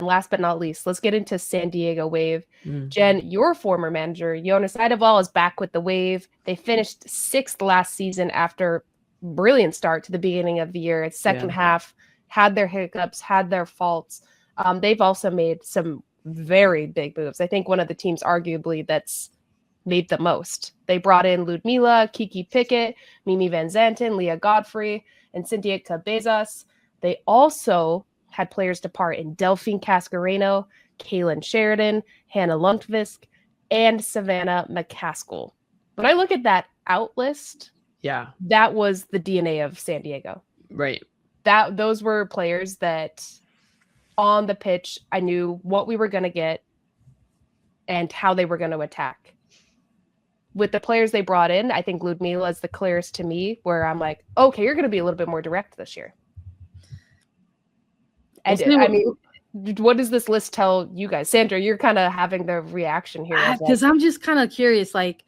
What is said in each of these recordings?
last but not least, let's get into San Diego Wave. Jen, your former manager, Jonas Eidevall, is back with the Wave. They finished 6th last season after brilliant start to the beginning of the year. Its second half had their hiccups, had their faults. They've also made some very big moves. I think one of the teams arguably that's made the most. They brought in Ludmila, Kiki Pickett, Mimi Van Zanten, Leah Godfrey, and Cynthia Cabezas. They also had players depart in Delphine Cascareno, Kaylin Sheridan, Hannah Lundqvist, and Savannah McCaskill. When I look at that out list, that was the DNA of San Diego. Right. Those were players that on the pitch, I knew what we were going to get and how they were going to attack. With the players they brought in, I think Ludmila is the clearest to me, where I'm like, okay, you're going to be a little bit more direct this year. And I mean, what does this list tell you guys? Sandra, you're kind of having the reaction here. Because I'm just kind of curious, like,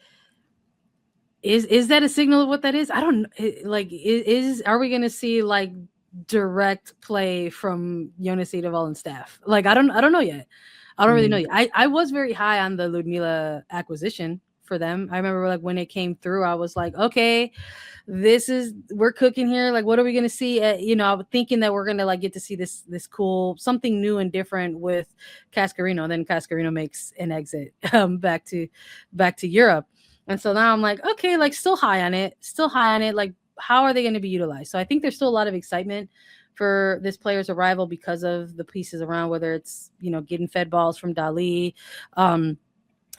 is that a signal of what that is? I don't like. Are we going to see like direct play from Jonas Eidevall and staff? Like, I don't know yet. I don't really know yet. I was very high on the Ludmila acquisition for them. I remember like when it came through, I was like, okay, we're cooking here. Like, what are we going to see? I was thinking that we're going to like get to see this cool, something new and different with Cascareno. And then Cascareno makes an exit back to Europe. And so now I'm like, okay, like still high on it. Like, how are they going to be utilized? So I think there's still a lot of excitement for this player's arrival because of the pieces around, whether it's, getting fed balls from Dali,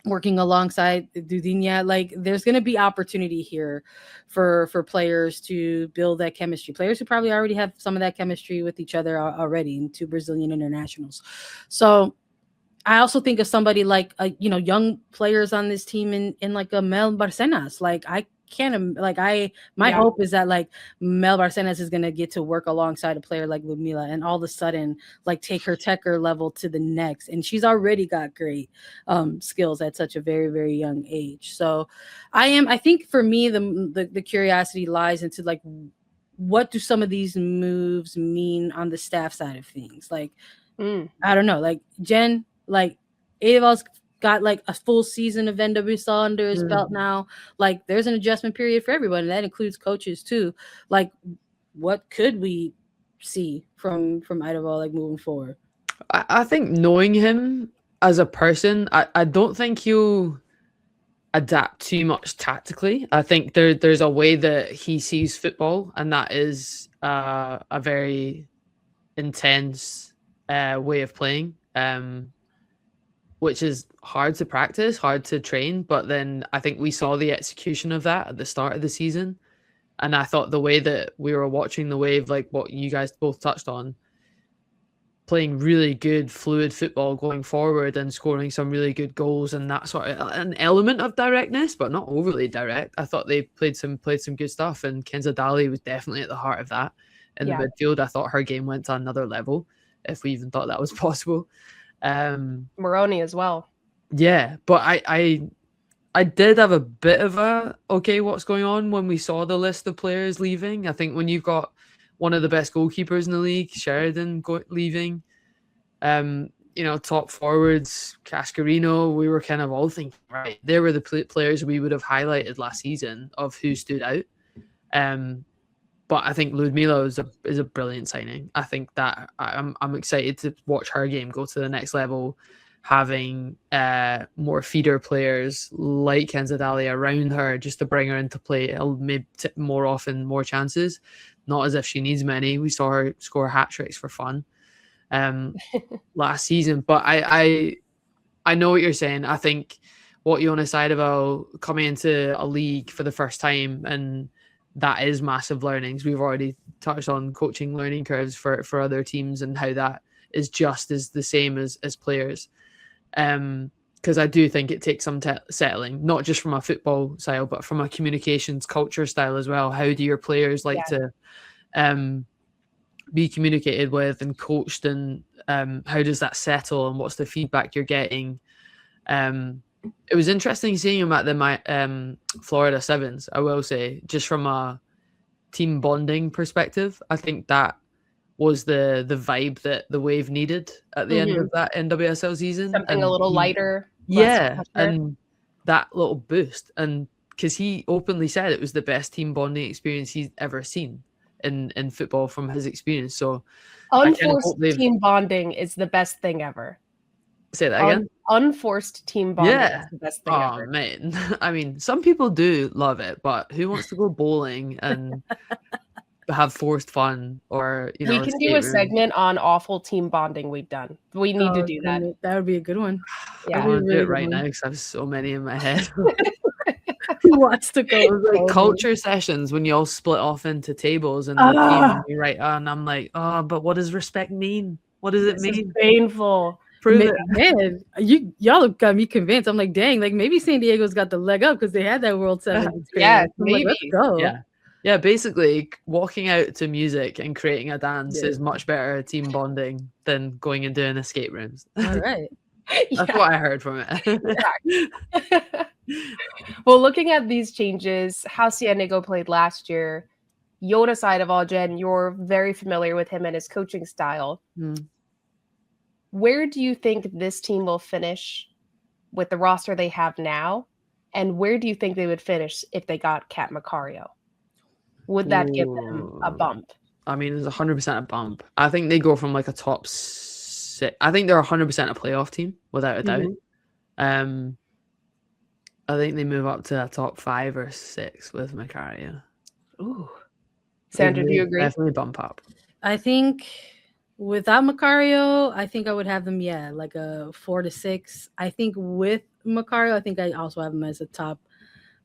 working alongside Dudinya. Like, there's going to be opportunity here for players to build that chemistry. Players who probably already have some of that chemistry with each other already, and 2 Brazilian internationals. So I also think of somebody like, young players on this team in like a Mel Barcenas. Like, my hope is that like Mel Barcenas is going to get to work alongside a player like Ludmila and all of a sudden like take her techer level to the next. And she's already got great skills at such a very, very young age. So I think for me, the curiosity lies into like, what do some of these moves mean on the staff side of things? Like, I don't know, like Jen, like Eidevall's got like a full season of NWSL under his belt now. Like, there's an adjustment period for everyone, and that includes coaches too. Like, what could we see from Eidevall like moving forward? I think knowing him as a person, I don't think he'll adapt too much tactically. I think there's a way that he sees football, and that is a very intense way of playing. Which is hard to practice, hard to train. But then I think we saw the execution of that at the start of the season. And I thought the way that we were watching the Wave, like what you guys both touched on, playing really good, fluid football going forward and scoring some really good goals and that sort of an element of directness, but not overly direct. I thought they played some good stuff. And Kenza Dali was definitely at the heart of that in the midfield. I thought her game went to another level, if we even thought that was possible. Moroni as well. Yeah, but I did have a bit of a what's going on when we saw the list of players leaving. I think when you've got one of the best goalkeepers in the league, Sheridan, leaving, top forwards, Cascareno, we were kind of all thinking, right, they were the players we would have highlighted last season of who stood out. But I think Ludmila is a brilliant signing. I think that I'm excited to watch her game go to the next level, having more feeder players like Kenza Dali around her just to bring her into play, maybe more often, more chances. Not as if she needs many. We saw her score hat tricks for fun last season. But I know what you're saying. I think what Jonas Eidevall coming into a league for the first time, and that is massive learnings. We've already touched on coaching learning curves for other teams and how that is just as the same as players. Because I do think it takes some settling, not just from a football style, but from a communications culture style as well. How do your players like to be communicated with and coached, and how does that settle, and what's the feedback you're getting? It was interesting seeing him at the Florida Sevens, I will say, just from a team bonding perspective. I think that was the vibe that the Wave needed at the end of that NWSL season. Something a little lighter. Yeah, and that little boost. And because he openly said it was the best team bonding experience he's ever seen in football from his experience. So unforced team bonding is the best thing ever. Say that again. Unforced team bonding is the best thing ever. Oh man, I mean, some people do love it, but who wants to go bowling and have forced fun? Or we can do a segment on awful team bonding we've done. We need to do that. That would be a good one. Yeah, I want to do it right now because I have so many in my head. Who wants to go? Like culture sessions when you all split off into tables and the team and you write, and I'm like, but what does respect mean? What does it mean? Is painful. Man, y'all got me convinced. I'm like, dang, like maybe San Diego's got the leg up because they had that World Seven experience. Yeah, maybe. Like, let's go. Yeah. Basically, walking out to music and creating a dance is much better team bonding than going and doing escape rooms. All right. That's what I heard from it. Well, looking at these changes, how San Diego played last year, Jonas Eidevall, Jen, you're very familiar with him and his coaching style. Where do you think this team will finish with the roster they have now? And where do you think they would finish if they got Kat Macario? Would that give them a bump? I mean, it's 100% a bump. I think they go from like a top 6. I think they're 100% a playoff team, without a doubt. I think they move up to a top 5 or 6 with Macario. Ooh. Sandra, do you agree? Definitely bump up. I think without Macario, I think I would have them, like a 4 to 6. I think with Macario, I think I also have them as a top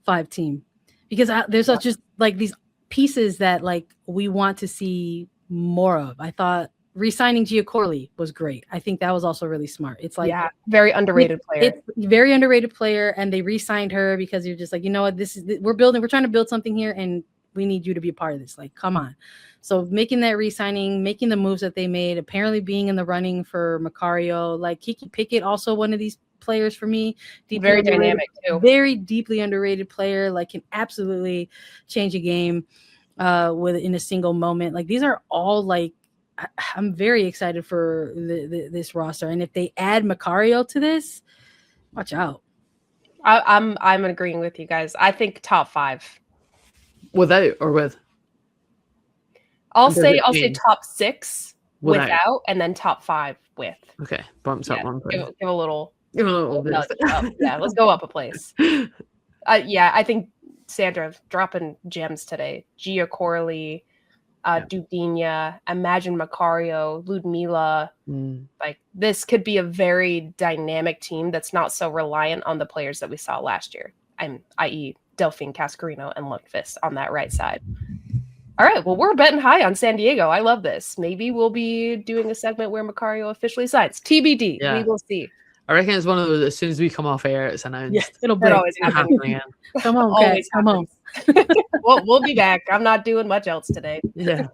5 team. Because there's just like these pieces that like we want to see more of. I thought re-signing Gia Corley was great. I think that was also really smart. It's like very underrated player. It's very underrated player, and they re-signed her because you're just like, you know what, we're trying to build something here, and we need you to be a part of this. Like, come on. So making that re-signing, making the moves that they made, apparently being in the running for Macario, like Kiki Pickett, also one of these players for me. Very dynamic too. Very deeply underrated player, like can absolutely change a game in a single moment. Like these are all like, I'm very excited for this roster. And if they add Macario to this, watch out. I'm agreeing with you guys. I think top 5. Without or with? I'll say top 6 without, and then top 5 with. Okay, bumps up one place. Give a little. Bit. Yeah, let's go up a place. I think Sandra dropping gems today. Gia Corley, Dudinya, Imagine Macario, Ludmila. Like this could be a very dynamic team that's not so reliant on the players that we saw last year. I.e. Delphine Cascarino and Lundqvist on that right side. All right, well, we're betting high on San Diego. I love this. Maybe we'll be doing a segment where Macario officially signs. TBD. We will see. I reckon it's one of those, as soon as we come off air, it's announced. Yeah, it'll always happen again. Come on, guys. Come on. We'll be back. I'm not doing much else today. Yeah.